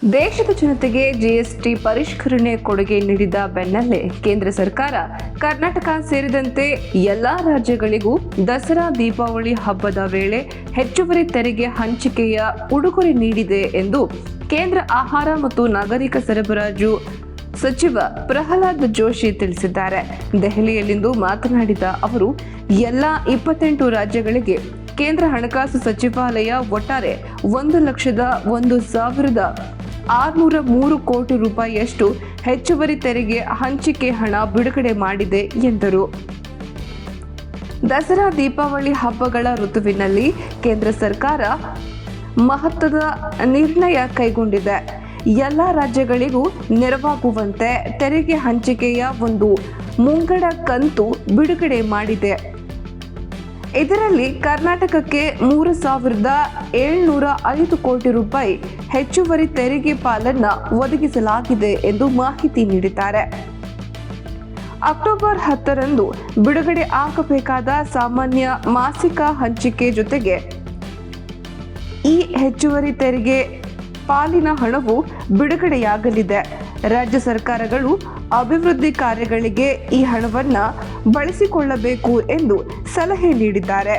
ದೇಶದ ಜನತೆಗೆ ಜಿಎಸ್ಟಿ ಪರಿಷ್ಕರಣೆ ಕೊಡುಗೆ ನೀಡಿದ ಬೆನ್ನಲ್ಲೇ ಕೇಂದ್ರ ಸರ್ಕಾರ ಕರ್ನಾಟಕ ಸೇರಿದಂತೆ ಎಲ್ಲಾ ರಾಜ್ಯಗಳಿಗೂ ದಸರಾ ದೀಪಾವಳಿ ಹಬ್ಬದ ವೇಳೆ ಹೆಚ್ಚುವರಿ ತೆರಿಗೆ ಹಂಚಿಕೆಯ ಉಡುಗೊರೆ ನೀಡಿದೆ ಎಂದು ಕೇಂದ್ರ ಆಹಾರ ಮತ್ತು ನಾಗರಿಕ ಸರಬರಾಜು ಸಚಿವ ಪ್ರಹ್ಲಾದ್ ಜೋಶಿ ತಿಳಿಸಿದ್ದಾರೆ. ದೆಹಲಿಯಲ್ಲಿಂದು ಮಾತನಾಡಿದ ಅವರು, ಎಲ್ಲಾ 28 ರಾಜ್ಯಗಳಿಗೆ ಕೇಂದ್ರ ಹಣಕಾಸು ಸಚಿವಾಲಯ ಒಟ್ಟಾರೆ 1,01,603 ಕೋಟಿ ರೂಪಾಯಿಯಷ್ಟು ಹೆಚ್ಚುವರಿ ತೆರಿಗೆ ಹಂಚಿಕೆ ಹಣ ಬಿಡುಗಡೆ ಮಾಡಿದೆ ಎಂದರು. ದಸರಾ ದೀಪಾವಳಿ ಹಬ್ಬಗಳ ಋತುವಿನಲ್ಲಿ ಕೇಂದ್ರ ಸರ್ಕಾರ ಮಹತ್ವದ ನಿರ್ಣಯ ಕೈಗೊಂಡಿದೆ. ಎಲ್ಲ ರಾಜ್ಯಗಳಿಗೂ ನೆರವಾಗುವಂತೆ ತೆರಿಗೆ ಹಂಚಿಕೆಯ ಒಂದು ಮುಂಗಡ ಕಂತು ಬಿಡುಗಡೆ ಮಾಡಿದೆ. ಇದರಲ್ಲಿ ಕರ್ನಾಟಕಕ್ಕೆ 3,705 ಕೋಟಿ ರೂಪಾಯಿ ಹೆಚ್ಚುವರಿ ತೆರಿಗೆ ಪಾಲನ್ನ ಒದಗಿಸಲಾಗಿದೆ ಎಂದು ಮಾಹಿತಿ ನೀಡಿದ್ದಾರೆ. ಅಕ್ಟೋಬರ್ 10ರಂದು ಬಿಡುಗಡೆ ಆಗಬೇಕಾದ ಸಾಮಾನ್ಯ ಮಾಸಿಕ ಹಂಚಿಕೆ ಜೊತೆಗೆ ಈ ಹೆಚ್ಚುವರಿ ತೆರಿಗೆ ಪಾಲಿನ ಹಣವು ಬಿಡುಗಡೆಯಾಗಲಿದೆ. ರಾಜ್ಯ ಸರ್ಕಾರಗಳು ಅಭಿವೃದ್ಧಿ ಕಾರ್ಯಗಳಿಗೆ ಈ ಹಣವನ್ನು ಬಳಸಿಕೊಳ್ಳಬೇಕು ಎಂದು ಸಲಹೆ ನೀಡಿದ್ದಾರೆ.